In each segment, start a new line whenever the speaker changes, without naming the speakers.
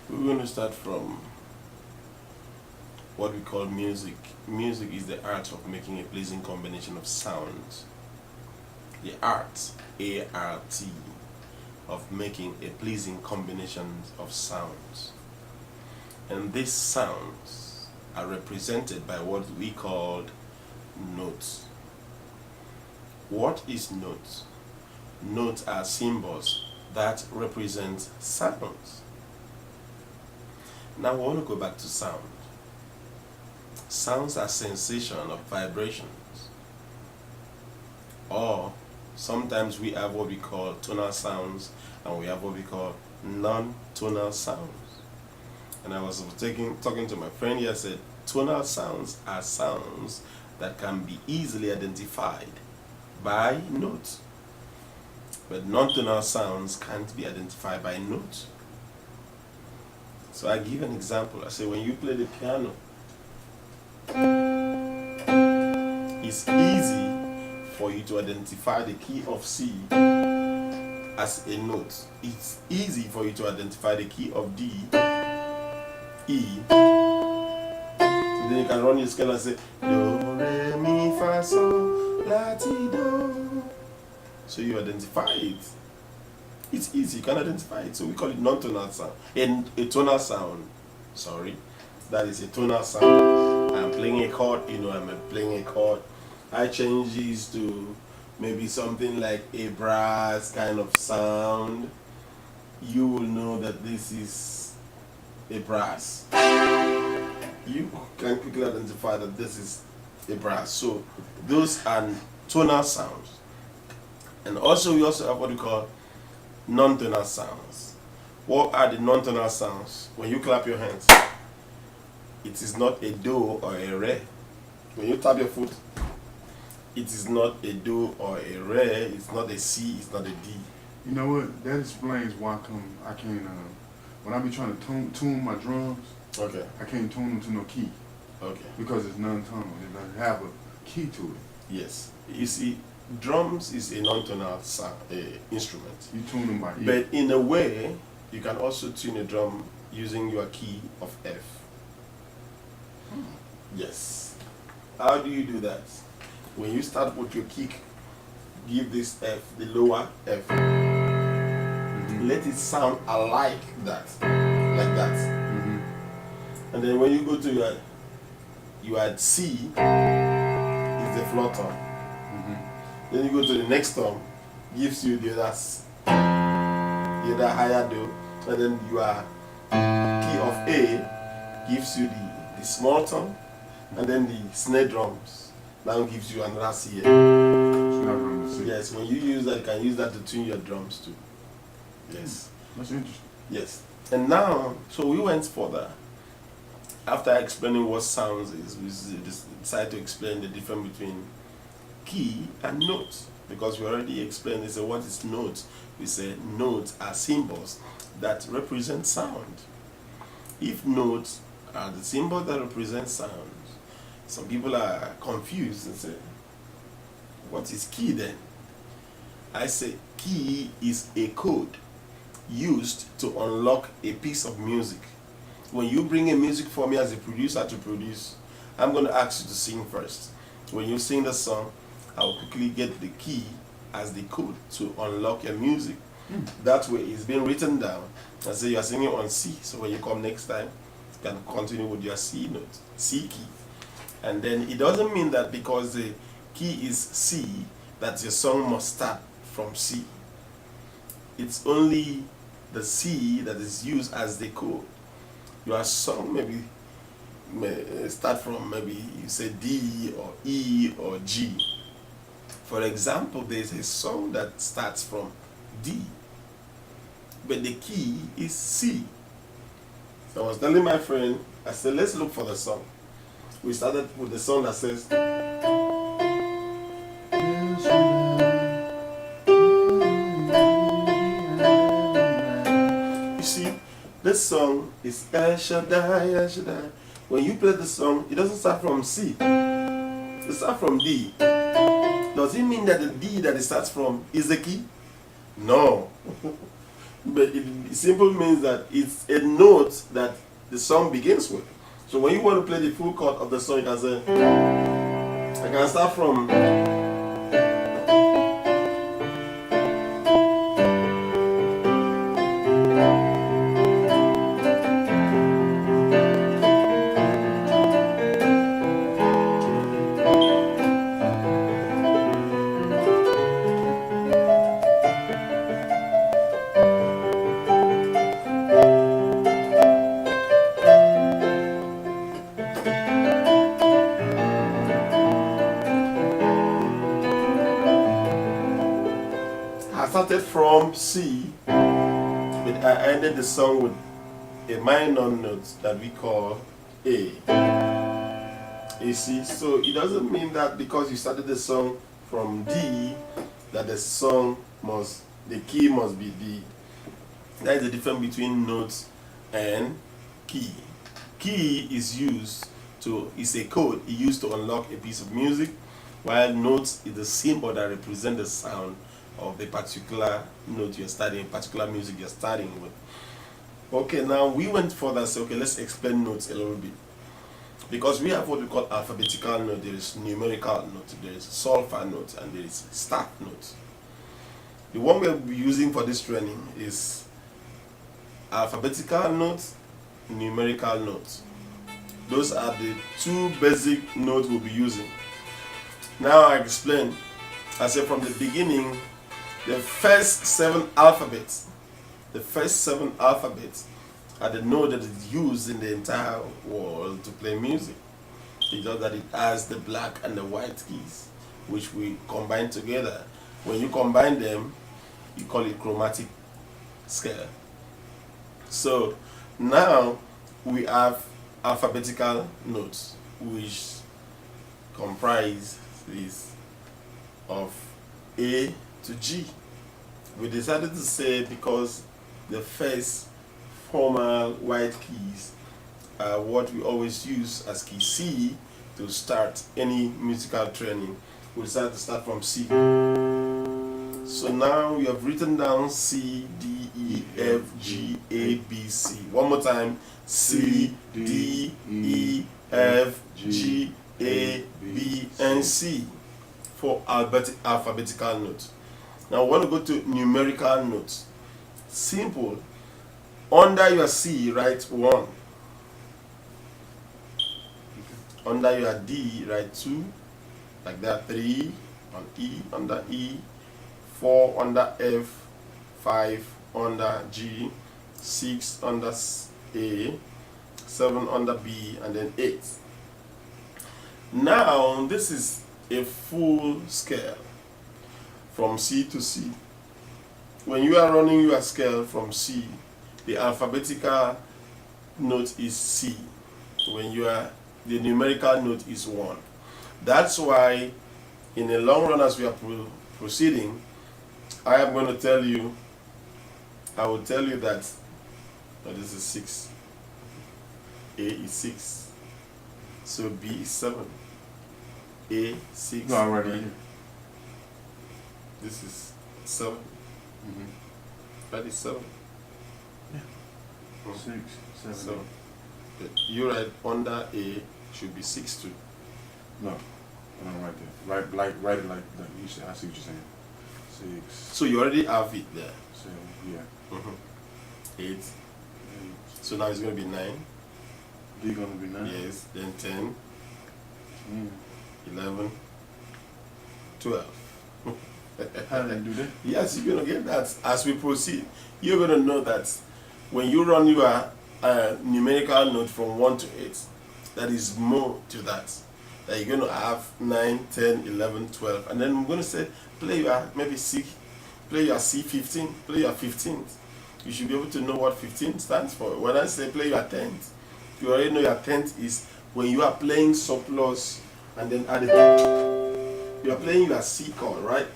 We're going to start from what we call music. Music is the art of making a pleasing combination of sounds. The art, A-R-T, of making a pleasing combination of sounds. And these sounds are represented by what we call notes. What is notes? Notes are symbols that represent sounds. Now we want to go back to sound. Sounds are sensation of vibrations. Or sometimes we have what we call tonal sounds and we have what we call non-tonal sounds. And I was talking to my friend here, said tonal sounds are sounds that can be easily identified by notes. But non-tonal sounds can't be identified by notes. So I give an example. I say when you play the piano, it's easy for you to identify the key of C as a note. It's easy for you to identify the key of D, E. And then you can run your scale and say do, re, mi, fa, sol, la, ti, do. So you identify it. It's easy, you can identify it. So we call it non-tonal sound. And a tonal sound, sorry, that is a tonal sound. I'm playing a chord, I'm playing a chord. I change these to maybe something like a brass kind of sound. You will know that this is a brass. You can quickly identify that this is a brass. So those are tonal sounds. And also we also have what we call non-tonal sounds. What are the non-tonal sounds? When you clap your hands, it is not a do or a re. When you tap your foot, it is not a do or a re. It's not a C. It's not a D.
You know what? That explains why I can't. When I be trying to tune my drums,
Okay.
I can't tune them to no key.
Okay.
Because it's non-tonal. It doesn't have a key to it.
Yes. You see, drums is a non-tonal sound, instrument.
You tune them by ear.
But in a way, you can also tune a drum using your key of F. Yes. How do you do that? When you start with your kick, give this F, the lower F. Let it sound alike that, like that. And then when you go to you add C, is the floor tone. Then you go to the next tone, gives you the other higher do, and then your key of A gives you the small tone, and then the snare drums now gives you another C. Yes, when you use that, you can use that to tune your drums too. Yes.
That's interesting.
Yes. And now, so we went further. After explaining what sounds is, we decided to explain the difference between key and notes, because we already explained this. So what is notes? We say notes are symbols that represent sound. If notes are the symbol that represents sound, some people are confused and say, what is key then? I say key is a code used to unlock a piece of music. When you bring a music for me as a producer to produce, I'm going to ask you to sing first. When you sing the song, I'll quickly get the key as the code to unlock your music. That way it's been written down and say you're singing on C. So when you come next time, you can continue with your C note, C key. And then it doesn't mean that because the key is C, that your song must start from C. It's only the C that is used as the code. Your song may start from maybe you say D or E or G. For example, there's a song that starts from D, but the key is C. So I was telling my friend, I said, let's look for the song. We started with the song that says, you see, this song is El Shaddai, El Shaddai. When you play the song, it doesn't start from C. It starts from D. Does it mean that the D that it starts from is the key? No. But it simply means that it's a note that the song begins with. So when you want to play the full chord of the song, you can say, I can start from. I started from C, but I ended the song with a minor note that we call A. You see, so it doesn't mean that because you started the song from D, that the key must be D. That is the difference between notes and key. Key is a code used to unlock a piece of music, while notes is the symbol that represents the sound of the particular note you're studying, particular music you're studying with. Okay, now we went further, so okay, let's explain notes a little bit. Because we have what we call alphabetical note, there is numerical note, there is solfa note, and there is start note. The one we'll be using for this training is alphabetical note, numerical note. Those are the two basic notes we'll be using. Now I explain. I said from the beginning, the first seven alphabets are the note that is used in the entire world to play music. It's just that it has the black and the white keys, which we combine together. When you combine them, you call it chromatic scale. So now we have alphabetical notes, which comprise this of A to G. We decided to say because the first formal white keys are what we always use as key C to start any musical training. We decided to start from C. So now we have written down C, D, E, F, G, A, B, C. One more time. C, D, E, F, G, A, B, and C for alphabetical notes. Now we want to go to numerical notes. Simple. Under your C, write 1. Under your D, write 2. Like that, 3 on E, under E, 4 under F, 5 under G, 6 under A, 7 under B, and then 8. Now, this is a full scale from C to C. When you are running your scale from C, the alphabetical note is C. The numerical note is 1. That's why in the long run as we are proceeding, I am going to tell you, I will tell you that this is 6. A is 6. So B is 7. A 6.
No, right here.
This is 7.
Mm-hmm.
That is 7.
Yeah. 6, 7.
So you write under A should be 6 too.
No, I don't write that. Write it like that. You say, I see what you're saying. 6.
So you already have it there.
7, yeah.
8.
8.
So now it's going to be 9.
D gonna be 9.
Yes. Then 10. 11. 12.
How did I do that?
Yes, you're going to get that as we proceed. You're going to know that when you run your numerical note from 1 to 8, that is more to that. That you're going to have 9, 10, 11, 12. And then I'm going to say, play your maybe C, play your C15, play your 15th. You should be able to know what 15 stands for. When I say play your 10th, you already know your 10th is when you are playing surplus and then add it. You are playing your C chord, right?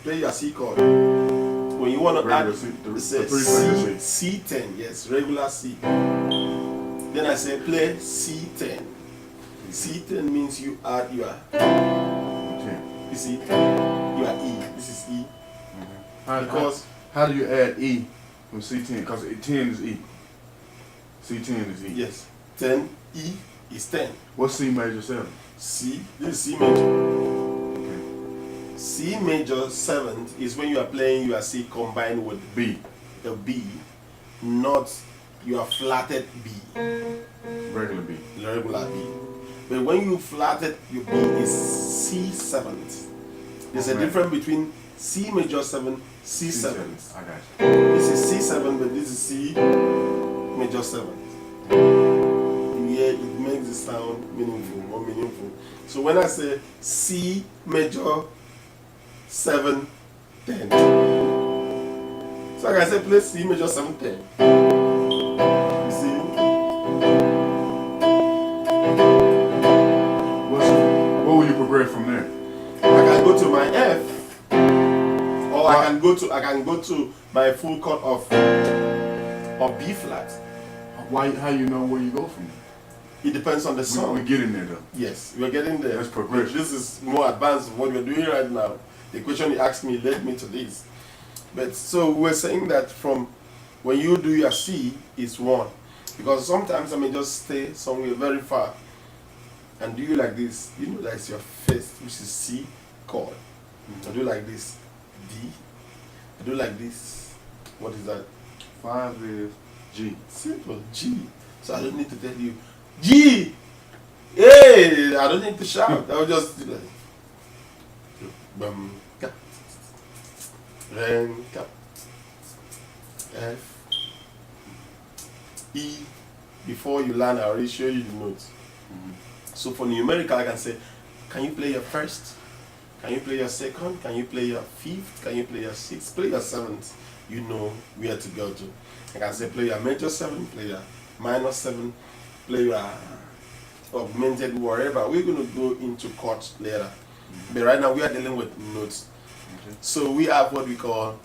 Play your C chord. When you want to add C10, yes, regular C. Then I say play C10. C10 means you add your, you see, your E. This is E.
How do you add E? From C10, because 10 is E. C10 is E.
Yes. 10, E is 10.
What's C major 7?
C, this is C major.
Okay.
C major 7th is when you are playing your C combined with
B.
the B, not your flatted B,
Regular B.
regular B. But when you flatted your B is C 7th. There's a
Okay.
difference between C major 7, C 7th.
I got you.
This is C7, but this is C major 7th. Yeah, it makes it sound meaningful, more meaningful. So when I say C major 7, 10. So I can say play C major 7, 10. You see?
What will you progress from there?
I can go to my F, or I can go to my full chord of B flat.
How you know where you go from there?
It depends on the song.
We're getting there though.
Yes, we're getting there.
That's progression.
This is more advanced than what we're doing right now. The question you asked me led me to this. But so we're saying that from when you do your C, it's 1. Because sometimes I may just stay somewhere very far and do you like this. You know that's your first, which is C chord. I do like this, D. I do like this. What is that?
5 is G.
Simple, G. So I don't need to tell you, G! Hey! I don't need to shout. I will just do like, bum, ka, ren, ka, F, E. Before you learn, I already show you the notes. So for numerical, I can say, can you play your first? Can you play your second? Can you play your fifth? Can you play your sixth? Play your seventh. You know where to go to. I can say play your major 7, play your minor 7, play your augmented wherever. We're going to go into chords later. But right now we are dealing with notes. So we have what we call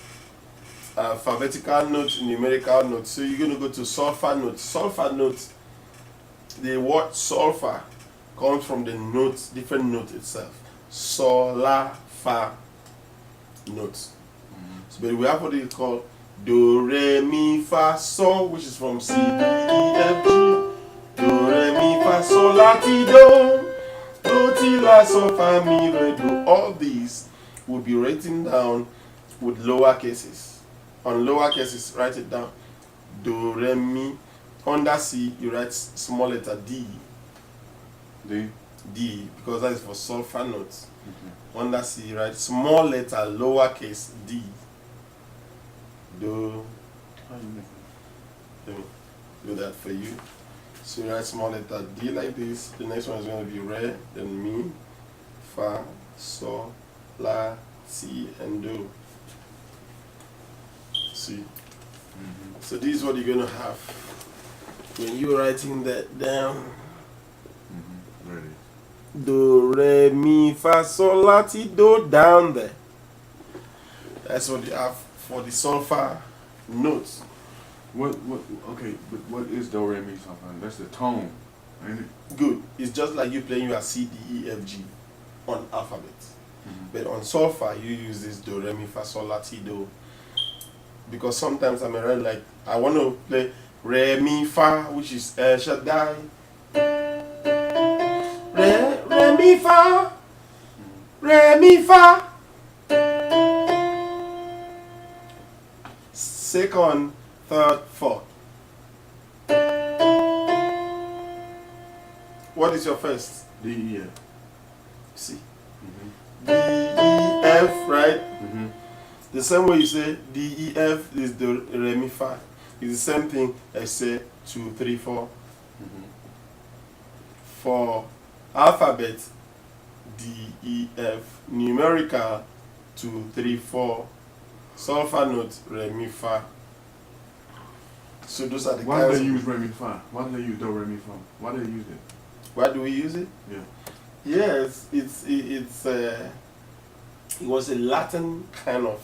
alphabetical notes, numerical notes. So you're going to go to solfa notes. Solfa notes, the word solfa comes from the notes, different note itself. Sol, la, fa notes. So, but we have what we call do, re, mi, fa, sol, which is from C, D, E, F, G. Do, re, mi, fa, sol, la, ti, do. Do, ti, la, sol, fa, mi, re, do. All these will be written down with lower cases. On lower cases, write it down. Do, re, mi. Under C, you write small letter D.
D.
D, because that is for sulfur notes. Under C, you write small letter, lowercase d. Do.
How you make
Let me do that for you. So you write small letter D like this. The next one is going to be re, then mi, fa, sol, la, ti, and do. See? So this is what you're going to have when you're writing that down.
Ready.
Do, re, mi, fa, sol, la, ti, do, down there. That's what you have for the sulfur notes.
Okay, but what is do, re, mi, sol, fa? That's the tone, ain't it?
Good. It's just like you playing your C, D, E, F, G on alphabet. But on sulfur, you use this do, re, mi, fa, sol, la, ti, do. Because sometimes I may write like, I want to play re, mi, fa, which is El Shaddai. Re, mi, fa. Re, mi, fa. Second, third, fourth. What is your first?
D, E, F.
C. D, E, F, right? The same way you say D, E, F is the re, mi, fa. It's the same thing as say 2, 3, 4. For alphabet, D, E, F. Numerical, 2, 3, 4. Sulfur note, re, mi, fa. So those are the
Why do
kinds.
they use re, mi, fa? Why do they use do, re, mi, fa? Why do they use it?
Why do we use it?
Yeah.
Yes, it was a Latin kind of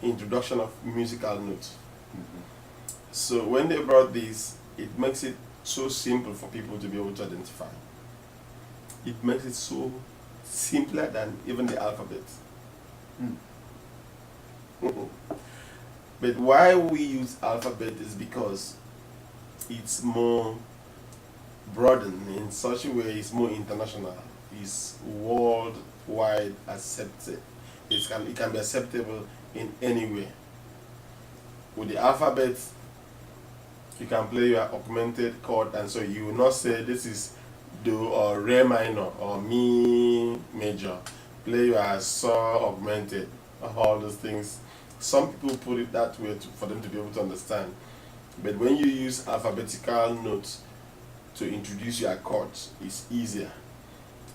introduction of musical notes. So when they brought this, it makes it so simple for people to be able to identify. It makes it so simpler than even the alphabet. But why we use alphabet is because it's more broadened in such a way, it's more international, it's worldwide accepted. It can be acceptable in any way. With the alphabet, you can play your augmented chord, and so you will not say this is Do or Re minor or Mi major. Play your Sol augmented, all those things. Some people put it that way for them to be able to understand. But when you use alphabetical notes to introduce your chords, it's easier.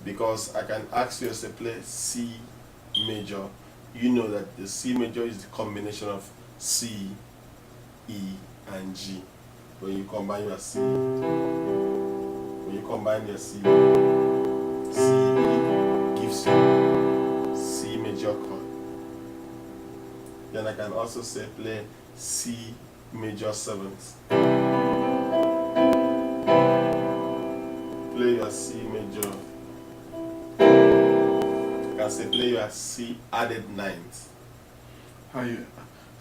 Because I can ask you to play C major. You know that the C major is the combination of C, E, and G. When you combine your C, C, E gives you C major chord. Then I can also say play C major seventh. Play your C major. I can say play your C added ninth.
How you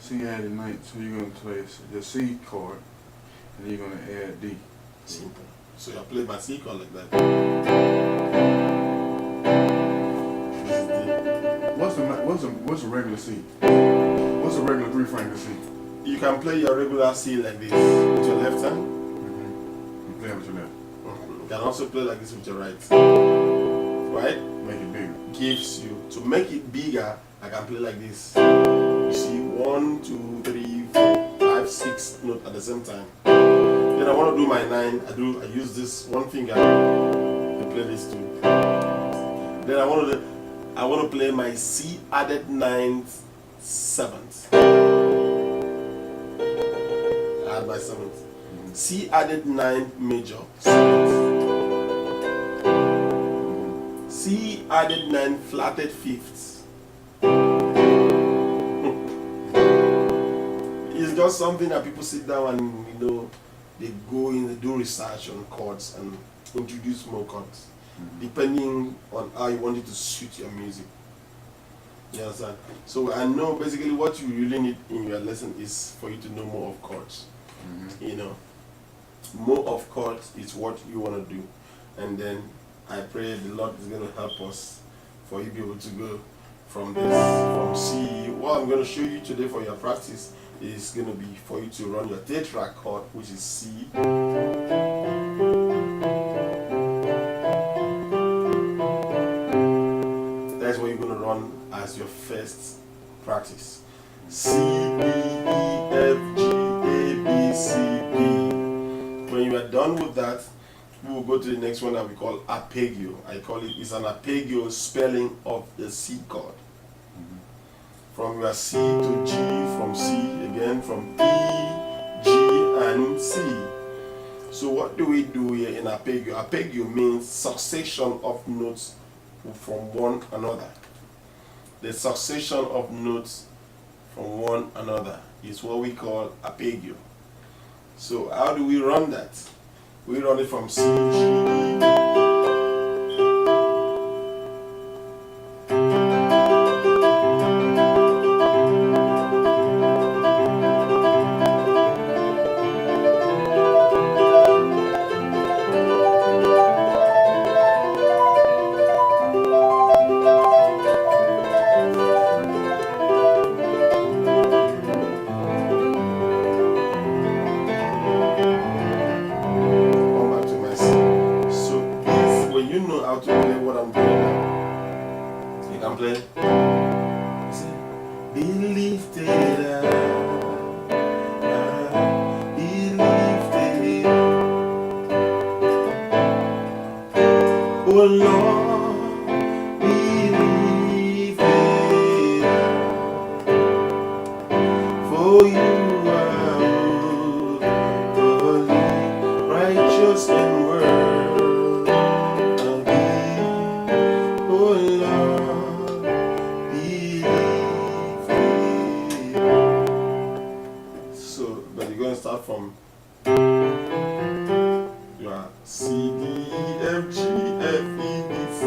C added ninth? So you're gonna play the C chord, and you're gonna add D.
Simple. So you play my C chord like that. This is D.
What's a regular C? What's a regular 3-finger C?
You can play your regular C like this with your left hand.
You play it with your left.
You can also play like this with your right. Right?
Make it bigger.
Gives you, to make it bigger, I can play like this. You see 1, 2, 3, 4, 5, 6 notes at the same time. Then I want to do my 9. I use this one finger to play this too. Then I want to play my C added ninth, seventh. Add my seventh. C added ninth major, seventh. C added 9 flatted fifths. It's just something that people sit down and they go in, they do research on chords and introduce more chords, depending on how you want it to suit your music. You understand? So I know basically what you really need in your lesson is for you to know more of chords. More of chords is what you want to do, and then I pray the Lord is going to help us for you to be able to go from C. What I'm going to show you today for your practice is going to be for you to run your tetra chord, which is C. That's what you're going to run as your first practice. C, D, E, F, G, A, B, C, D. When you are done with that, we will go to the next one that we call arpeggio. It's an arpeggio spelling of the C chord. From your C to G, from C again, from E, G, and C. So what do we do here in arpeggio? Arpeggio means succession of notes from one another. The succession of notes from one another is what we call arpeggio. So how do we run that? We run it from C, G, E. Be lifted up, be lifted up, oh Lord, be lifted up, for you are holy, righteous and worthy, oh Lord, be start from your C, D, E, F, G, F, E, B, C.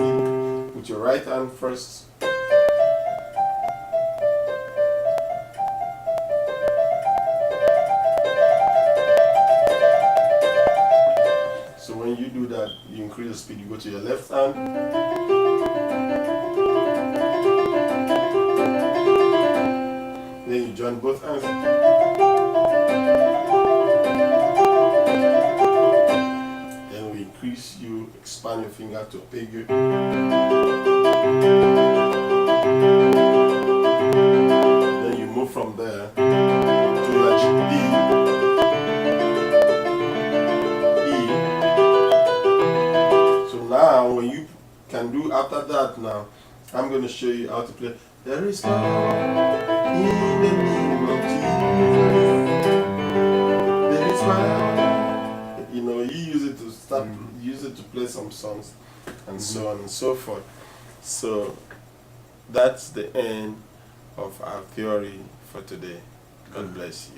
Put your right hand first. increase the speed, you go to your left hand. Then you join both hands. Then we increase, you expand your finger to arpeggio. Then you move from there to your D, E. So now when you can do after that now, I'm going to show you how to play. There is power in the name of Jesus. There is power. You know, you use it to start, use it to play some songs, and so on and so forth. So that's the end of our theory for today. God bless you.